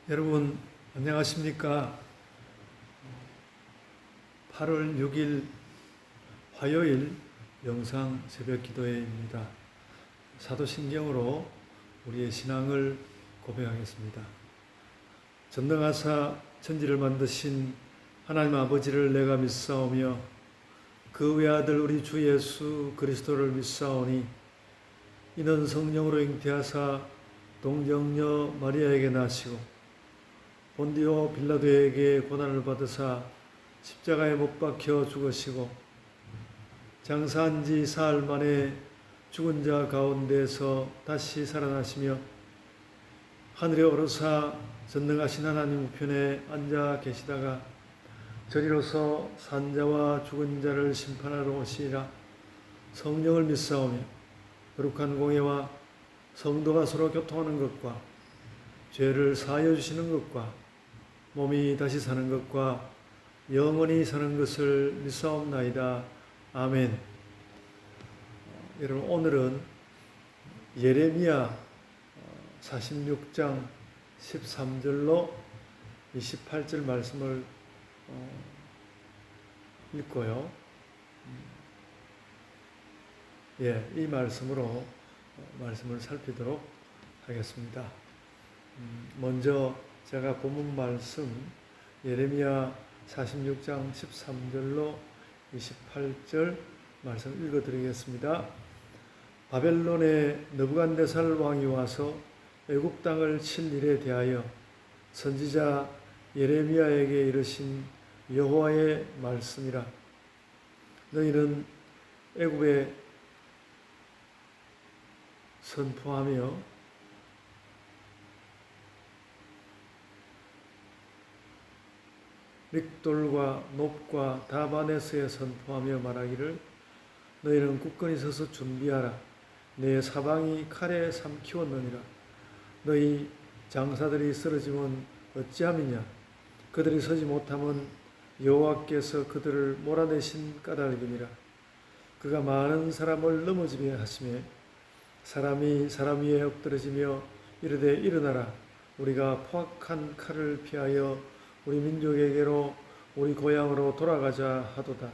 여러분 안녕하십니까? 8월 6일 화요일 영상 새벽 기도회입니다. 사도신경으로 우리의 신앙을 고백하겠습니다. 전능하사 천지를 만드신 하나님 아버지를 내가 믿사오며 그 외아들 우리 주 예수 그리스도를 믿사오니 이는 성령으로 잉태하사 동정녀 마리아에게 나시고 본디오 빌라도에게 고난을 받으사 십자가에 못 박혀 죽으시고 장사한 지 사흘 만에 죽은 자 가운데서 다시 살아나시며 하늘에 오르사 전능하신 하나님 우편에 앉아 계시다가 저리로서 산자와 죽은 자를 심판하러 오시리라. 성령을 믿사오며 거룩한 공예와 성도가 서로 교통하는 것과 죄를 사하여 주시는 것과 몸이 다시 사는 것과 영원히 사는 것을 믿사옵나이다. 아멘. 여러분 오늘은 예레미야 46장 13절로 28절 말씀을 읽고요. 이 말씀으로 말씀을 살피도록 하겠습니다. 먼저 제가 본문 말씀 예레미야 46장 13절로 28절 말씀 읽어드리겠습니다. 바벨론의 느부갓네살 왕이 와서 애굽 땅을 칠 일에 대하여 선지자 예레미야에게 이르신 여호와의 말씀이라. 너희는 애굽에 선포하며 믹돌과 놉과 다바네스에 선포하며 말하기를 너희는 굳건히 서서 준비하라. 내 사방이 칼에 삼키웠느니라. 너희 장사들이 쓰러지면 어찌함이냐. 그들이 서지 못하면 여호와께서 그들을 몰아내신 까닭이니라. 그가 많은 사람을 넘어지게 하시매 사람이 사람 위에 엎드러지며 이르되 일어나라. 우리가 포악한 칼을 피하여 우리 민족에게로 우리 고향으로 돌아가자 하도다.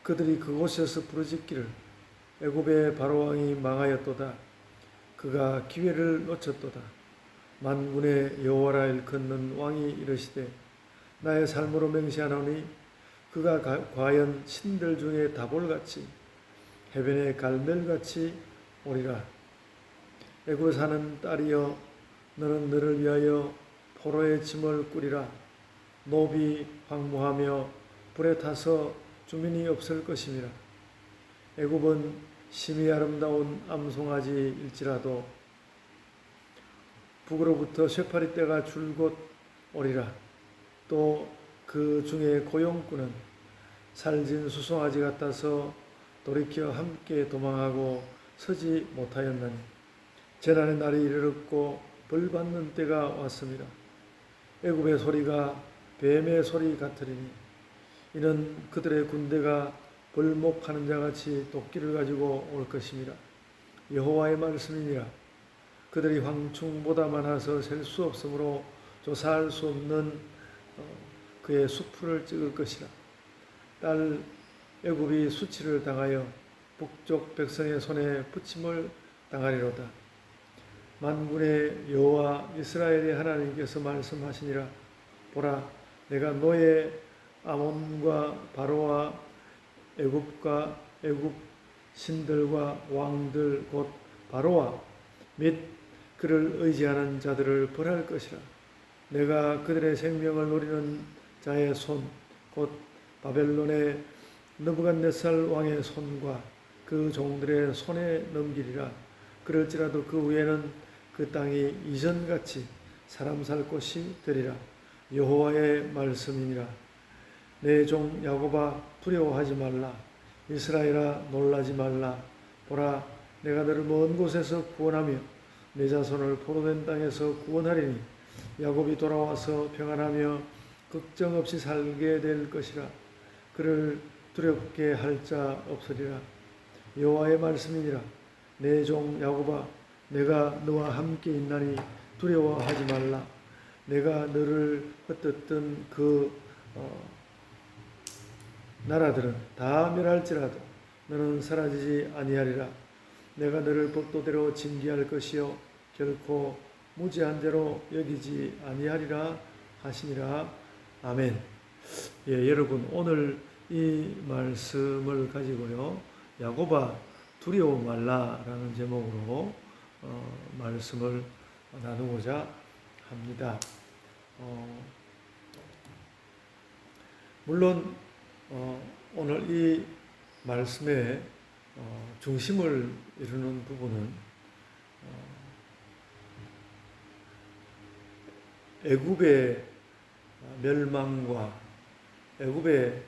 그들이 그곳에서 부르짖기를 애굽의 바로왕이 망하였도다. 그가 기회를 놓쳤도다. 만군의 여호와라 일컫는 왕이 이르시되 나의 삶으로 맹세하노니 그가 과연 신들 중에 다볼같이 해변의 갈멜같이 오리라. 애굽에 사는 딸이여 너는 너를 위하여 포로의 짐을 꾸리라. 놉이 황무하며 불에 타서 주민이 없을 것임이라. 애굽은 심히 아름다운 암송아지일지라도 북으로부터 쇠파리 떼가 줄곧 오리라. 또 그 중에 고용꾼은 살진 수송아지 같아서 돌이켜 함께 도망하고 서지 못하였나니 재난의 날이 이르렀고 벌받는 때가 왔습니다. 애굽의 소리가 뱀의 소리 같으리니 이는 그들의 군대가 벌목하는 자같이 도끼를 가지고 올 것입니다. 여호와의 말씀이니라. 그들이 황충보다 많아서 셀 수 없으므로 조사할 수 없는 그의 수풀을 찍을 것이라. 딸 애굽이 수치를 당하여 북쪽 백성의 손에 붙임을 당하리로다. 만군의 여호와 이스라엘의 하나님께서 말씀하시니라. 보라, 내가 너의 아몬과 바로와 애굽과 애굽 신들과 왕들 곧 바로와 및 그를 의지하는 자들을 벌할 것이라. 내가 그들의 생명을 노리는 자의 손 곧 바벨론의 느부갓네살 왕의 손과 그 종들의 손에 넘기리라. 그럴지라도 그 후에는 그 땅이 이전같이 사람 살 곳이 되리라. 여호와의 말씀이니라. 내 종 야곱아 두려워하지 말라. 이스라엘아 놀라지 말라. 보라, 내가 너를 먼 곳에서 구원하며 내 자손을 포로된 땅에서 구원하리니 야곱이 돌아와서 평안하며 걱정 없이 살게 될 것이라. 그를 두렵게 할 자 없으리라. 여호와의 말씀이니라. 내 종 야곱아 내가 너와 함께 있나니 두려워하지 말라. 내가 너를 흩었던 그 나라들은 다 멸할지라도 너는 사라지지 아니하리라. 내가 너를 법도대로 징계할 것이요 결코 무지한 대로 여기지 아니하리라 하시니라. 아멘. 예, 여러분 오늘 이 말씀을 가지고요, 야고바 두려워 말라라는 제목으로 말씀을 나누고자 합니다. 물론 오늘 이 말씀의 중심을 이루는 부분은 애굽의 멸망과 애굽의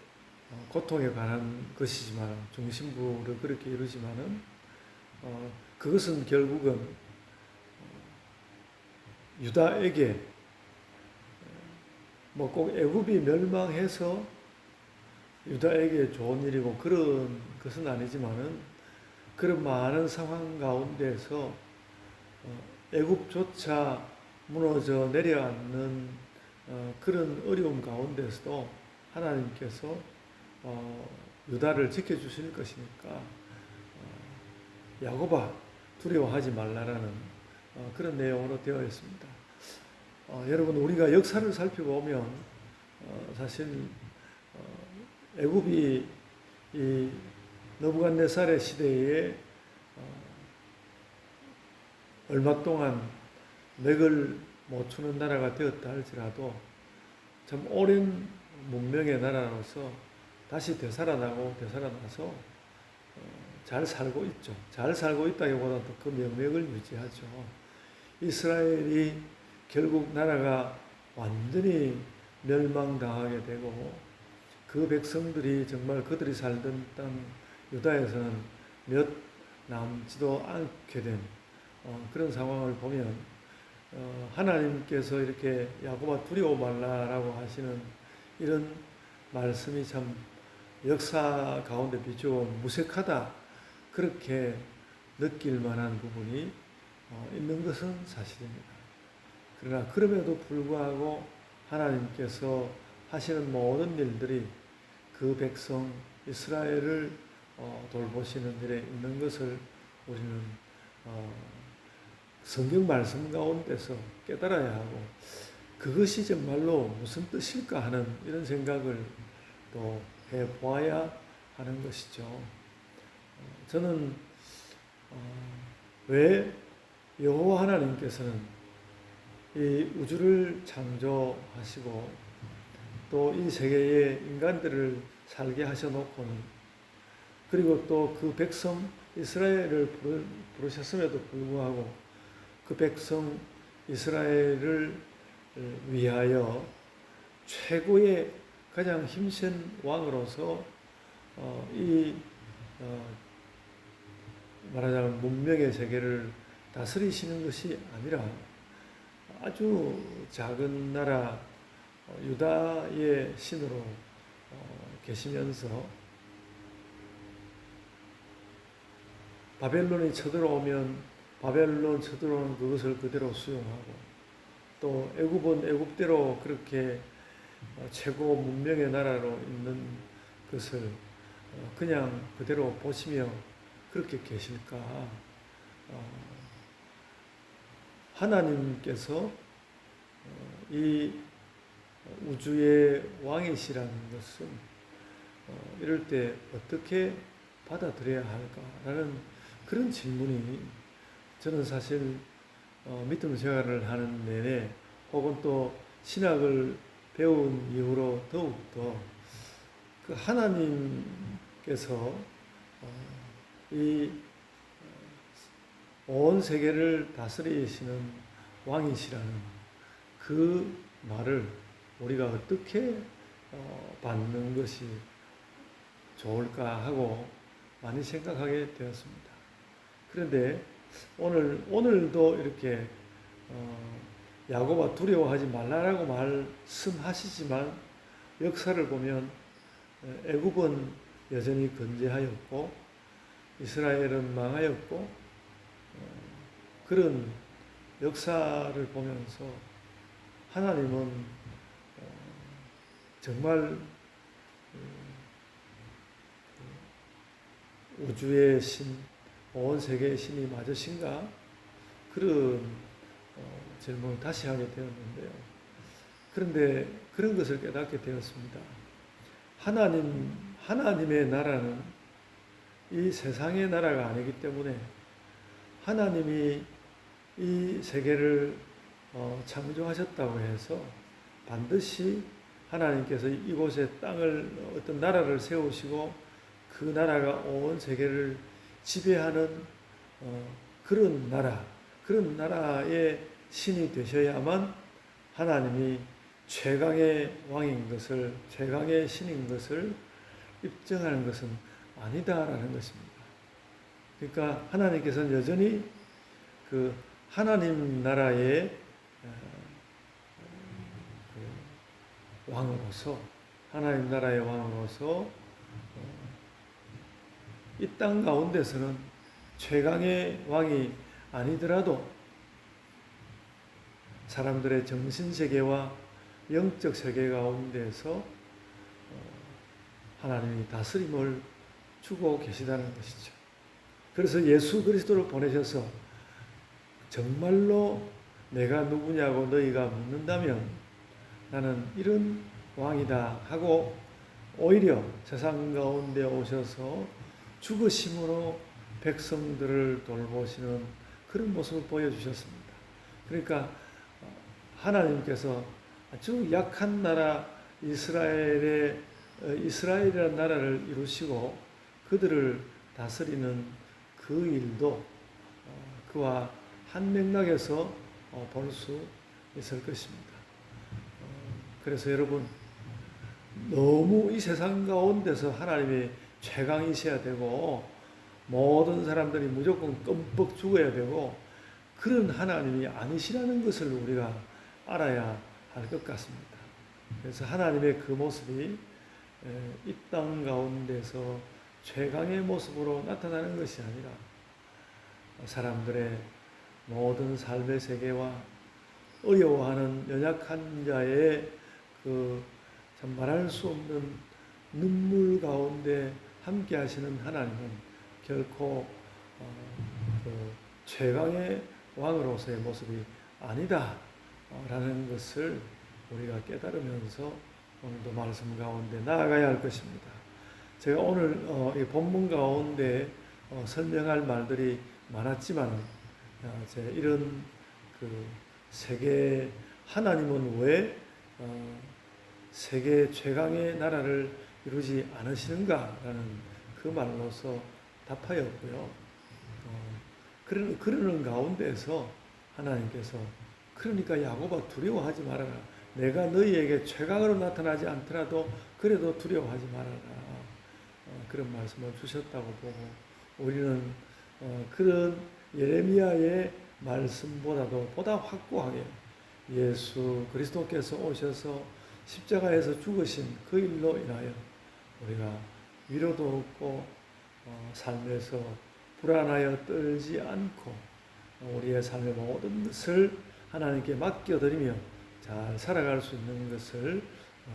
고통에 관한 것이지만, 중심부를 그렇게 이루지만은 그것은 결국은 유다에게 뭐 꼭 애굽이 멸망해서 유다에게 좋은 일이고 그런 것은 아니지만은, 그런 많은 상황 가운데서 애굽조차 무너져 내려앉는 그런 어려움 가운데서도 하나님께서 유다를 지켜주실 것이니까 야고바 두려워하지 말라라는 그런 내용으로 되어 있습니다. 여러분, 우리가 역사를 살펴보면 사실 애굽이 이 느부갓네살의 시대에 얼마 동안 맥을 못 추는 나라가 되었다 할지라도 참 오랜 문명의 나라로서 다시 되살아나서 잘 살고 있죠. 잘 살고 있다기보다도 그 명맥을 유지하죠. 이스라엘이 결국 나라가 완전히 멸망당하게 되고 그 백성들이 정말 그들이 살던 땅 유다에서는 몇 남지도 않게 된 그런 상황을 보면 하나님께서 이렇게 야고바 두려워 말라라고 하시는 이런 말씀이 참 역사 가운데 비추어 무색하다, 그렇게 느낄 만한 부분이 있는 것은 사실입니다. 그러나 그럼에도 불구하고 하나님께서 하시는 모든 일들이 그 백성 이스라엘을 돌보시는 일에 있는 것을 우리는 성경 말씀 가운데서 깨달아야 하고, 그것이 정말로 무슨 뜻일까 하는 이런 생각을 또 해보아야 하는 것이죠. 저는 왜 여호와 하나님께서는 이 우주를 창조하시고 또 이 세계에 인간들을 살게 하셔놓고는, 그리고 또 그 백성 이스라엘을 부르셨음에도 불구하고 그 백성 이스라엘을 위하여 최고의 가장 힘센 왕으로서 말하자면 문명의 세계를 다스리시는 것이 아니라 아주 작은 나라 유다의 신으로 계시면서 바벨론이 쳐들어오면 바벨론 쳐들어오는 그것을 그대로 수용하고, 또 애굽은 애굽대로 그렇게 최고 문명의 나라로 있는 것을 그냥 그대로 보시며 그렇게 계실까? 하나님께서 이 우주의 왕이시라는 것은 이럴 때 어떻게 받아들여야 할까라는 그런 질문이 저는 사실 믿음 생활을 하는 내내, 혹은 또 신학을 배운 이후로 더욱더 그 하나님께서 이 온 세계를 다스리시는 왕이시라는 그 말을 우리가 어떻게 받는 것이 좋을까 하고 많이 생각하게 되었습니다. 그런데 오늘도 이렇게 야고바 두려워하지 말라라고 말씀하시지만, 역사를 보면 애굽은 여전히 건재하였고 이스라엘은 망하였고, 그런 역사를 보면서 하나님은 정말 우주의 신, 온 세계의 신이 맞으신가? 그런 질문을 다시 하게 되었는데요. 그런데 그런 것을 깨닫게 되었습니다. 하나님의 나라는 이 세상의 나라가 아니기 때문에 하나님이 이 세계를 창조하셨다고 해서 반드시 하나님께서 이곳에 땅을 어떤 나라를 세우시고 그 나라가 온 세계를 지배하는 그런 나라의 신이 되셔야만 하나님이 최강의 왕인 것을, 최강의 신인 것을 입증하는 것은 아니다라는 것입니다. 그러니까 하나님께서는 여전히 그 하나님 나라의 왕으로서, 하나님 나라의 왕으로서 이 땅 가운데서는 최강의 왕이 아니더라도 사람들의 정신세계와 영적 세계 가운데서 하나님이 다스림을 주고 계시다는 것이죠. 그래서 예수 그리스도를 보내셔서 정말로 내가 누구냐고 너희가 묻는다면 나는 이런 왕이다 하고 오히려 세상 가운데 오셔서 죽으심으로 백성들을 돌보시는 그런 모습을 보여주셨습니다. 그러니까 하나님께서 아주 약한 나라 이스라엘이라는 나라를 이루시고 그들을 다스리는 그 일도 그와 한 맥락에서 볼 수 있을 것입니다. 그래서 여러분, 너무 이 세상 가운데서 하나님이 최강이셔야 되고 모든 사람들이 무조건 끔뻑 죽어야 되고 그런 하나님이 아니시라는 것을 우리가 알아야 할 것 같습니다. 그래서 하나님의 그 모습이 이 땅 가운데서 최강의 모습으로 나타나는 것이 아니라 사람들의 모든 삶의 세계와 어려워하는 연약한 자의 그 참 말할 수 없는 눈물 가운데 함께 하시는 하나님은 결코 그 최강의 왕으로서의 모습이 아니다 라는 것을 우리가 깨달으면서 오늘도 말씀 가운데 나아가야 할 것입니다. 제가 오늘 이 본문 가운데 설명할 말들이 많았지만 제 이런 그 세계 하나님은 왜 세계 최강의 나라를 이루지 않으시는가라는 그 말로서 답하였고요. 그러는 가운데서 하나님께서 그러니까 야곱아 두려워하지 말아라. 내가 너희에게 최강으로 나타나지 않더라도 그래도 두려워하지 말아라. 그런 말씀을 주셨다고 보고 우리는 그런 예레미야의 말씀보다도 보다 확고하게 예수 그리스도께서 오셔서 십자가에서 죽으신 그 일로 인하여 우리가 위로도 얻고 삶에서 불안하여 떨지 않고 우리의 삶의 모든 것을 하나님께 맡겨드리며 잘 살아갈 수 있는 것을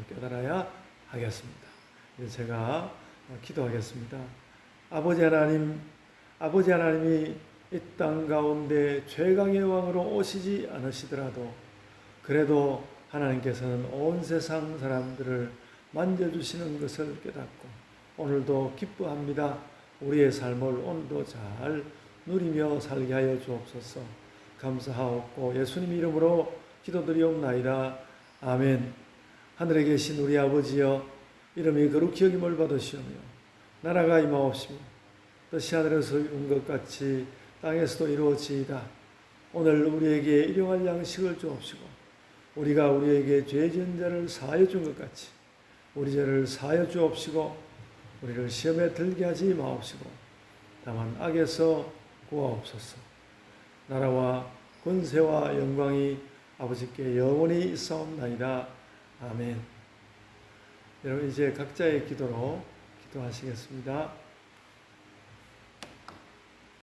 깨달아야 하겠습니다. 이제 제가 기도하겠습니다. 아버지 하나님이 이 땅 가운데 최강의 왕으로 오시지 않으시더라도 그래도 하나님께서는 온 세상 사람들을 만져주시는 것을 깨닫고 오늘도 기뻐합니다. 우리의 삶을 오늘도 잘 누리며 살게 하여 주옵소서. 감사하옵고 예수님 이름으로 기도드리옵나이다. 아멘. 하늘에 계신 우리 아버지여, 이름이 거룩히 여김을 받으시오며 나라가 임하옵시며 뜻이 하늘에서 이룬 것 같이 땅에서도 이루어지이다. 오늘 우리에게 일용할 양식을 주옵시고 우리가 우리에게 죄 지은 자를 사하여 준 것 같이 우리 죄를 사하여 주옵시고 우리를 시험에 들게 하지 마옵시고 다만 악에서 구하옵소서. 나라와 권세와 영광이 아버지께 영원히 있사옵나이다. 아멘. 여러분 이제 각자의 기도로 기도하시겠습니다.